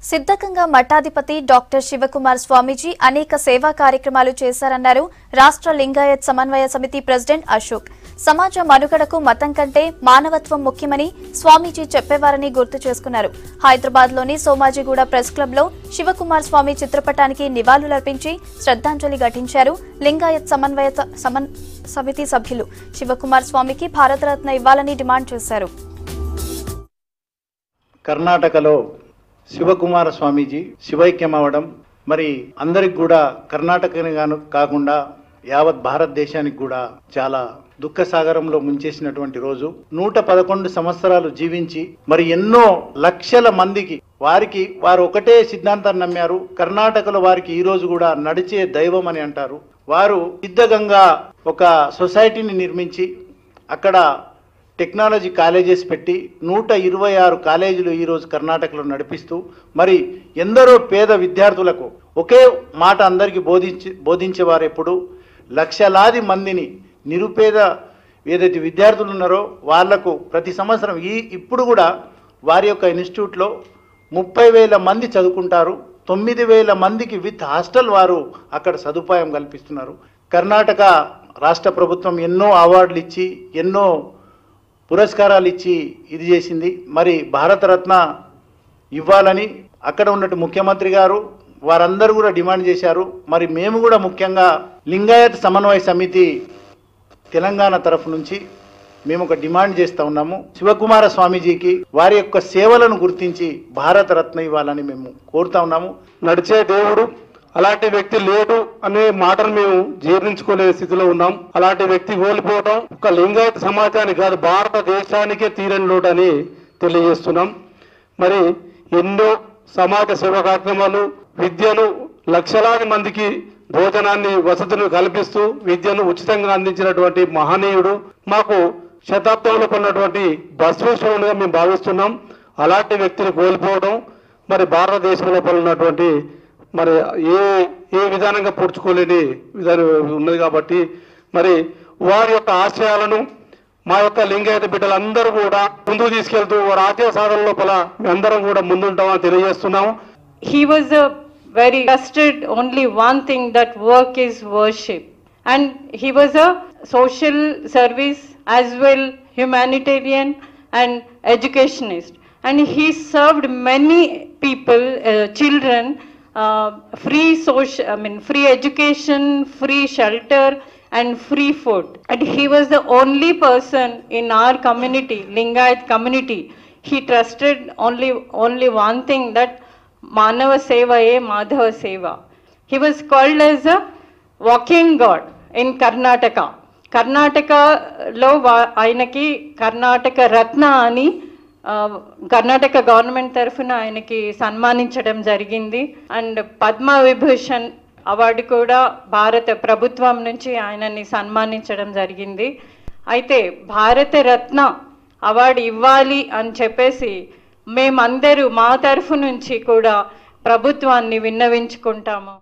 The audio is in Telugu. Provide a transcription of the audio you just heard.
సిద్ధగంగా మఠాధిపతి డాక్టర్ శివకుమార్ స్వామీజీ అనేక సేవా కార్యక్రమాలు చేశారన్నారు రాష్ట్ర లింగాయత్ సమన్వయ సమితి ప్రెసిడెంట్ అశోక్. సమాజ మనుగడకు మతం కంటే మానవత్వం ముఖ్యమని స్వామీజీ చెప్పేవారని గుర్తు చేసుకున్నారు. హైదరాబాద్లోని సోమాజిగూడ ప్రెస్ క్లబ్లో శివకుమార్ స్వామి చిత్రపటానికి నివాళులర్పించి శ్రద్ధాంజలి ఘటించారు. లింగాయత్ సమన్వయ సమితి సభ్యులు శివకుమార్ స్వామికి భారతరత్న ఇవ్వాలని డిమాండ్ చేశారు. కర్ణాటకలో శివకుమార స్వామీజీ శివైక్యం అవడం మరి అందరికి కూడా కర్ణాటకని కాకుండా యావత్ భారతదేశానికి కూడా చాలా దుఃఖసాగరంలో ముంచేసినటువంటి రోజు. 111 సంవత్సరాలు జీవించి మరి ఎన్నో లక్షల మందికి వారు ఒకటే సిద్ధాంతాన్ని నమ్మారు. కర్ణాటకలో వారికి ఈ రోజు కూడా నడిచే దైవం అని అంటారు. వారు సిద్ధగంగా ఒక సొసైటీని నిర్మించి అక్కడ టెక్నాలజీ కాలేజెస్ పెట్టి 126 కాలేజీలు ఈరోజు కర్ణాటకలో నడిపిస్తూ మరి ఎందరో పేద విద్యార్థులకు ఒకే మాట అందరికీ బోధించేవారు. ఎప్పుడు లక్షలాది మందిని నిరుపేద ఏదైతే విద్యార్థులు ఉన్నారో వాళ్లకు ప్రతి సంవత్సరం ఇప్పుడు కూడా వారి యొక్క ఇన్స్టిట్యూట్లో 30,000 మంది చదువుకుంటారు. 9,000 మందికి విత్ హాస్టల్ వారు అక్కడ సదుపాయం కల్పిస్తున్నారు. కర్ణాటక రాష్ట్ర ప్రభుత్వం ఎన్నో అవార్డులు ఇచ్చి ఎన్నో పురస్కారాలు ఇచ్చి ఇది చేసింది. మరి భారతరత్న ఇవ్వాలని అక్కడ ఉన్నట్టు ముఖ్యమంత్రి గారు వారందరూ కూడా డిమాండ్ చేశారు. మరి మేము కూడా ముఖ్యంగా లింగాయత్ సమన్వయ సమితి తెలంగాణ తరఫు నుంచి మేము ఒక డిమాండ్ చేస్తూ ఉన్నాము. శివకుమార స్వామీజీకి వారి యొక్క సేవలను గుర్తించి భారతరత్న ఇవ్వాలని మేము కోరుతా ఉన్నాము. నడిచే దేవుడు అలాంటి వ్యక్తి లేడు అనే మాటను మేము జీర్ణించుకోలేని స్థితిలో ఉన్నాం. అలాంటి వ్యక్తి కోల్పోవడం ఒక లింగాయత సమాజానికి కాదు భారతదేశానికే తీరని లోటు అని తెలియజేస్తున్నాం. మరి ఎన్నో సమాజ సేవా కార్యక్రమాలు, విద్యను లక్షలాది మందికి భోజనాన్ని వసతులను కల్పిస్తూ విద్యను ఉచితంగా అందించినటువంటి మహనీయుడు, మాకు శతాబ్దంలో ఉన్నటువంటి బసవేశ్వరునిగా మేము భావిస్తున్నాం. అలాంటి వ్యక్తిని కోల్పోవడం మరి భారతదేశం లోపల ఉన్నటువంటి మరి ఏ విధానంగా పూడ్చుకోలేని విధానం ఉన్నది. కాబట్టి మరి వారి యొక్క ఆశయాలను మా యొక్క లింగాయత బిడ్డలందరూ కూడా ముందుకు తీసుకెళ్తూ వారి ఆశయ సాధన లోపల అందరం కూడా ముందుంటామని తెలియజేస్తున్నాము. He was a very trusted only one thing, that work is worship, and he was a social service as well, humanitarian and educationist, and he served many people, children, free education, free shelter and free food. And he was the only person in our community, Lingayat community, he trusted only one thing, that Manava Seva e Madhava Seva. He was called as a walking god in Karnataka. Karnataka lo aynaki Karnataka Ratna ani Karnataka government తరఫున ఆయనకి సన్మానించడం జరిగింది. అండ్ పద్మ విభూషణ్ అవార్డు కూడా భారత ప్రభుత్వం నుంచి ఆయనని సన్మానించడం జరిగింది. అయితే భారతరత్న అవార్డు ఇవ్వాలి అని చెప్పేసి మేమందరూ మా తరఫు నుంచి కూడా ప్రభుత్వాన్ని విన్నవించుకుంటాము.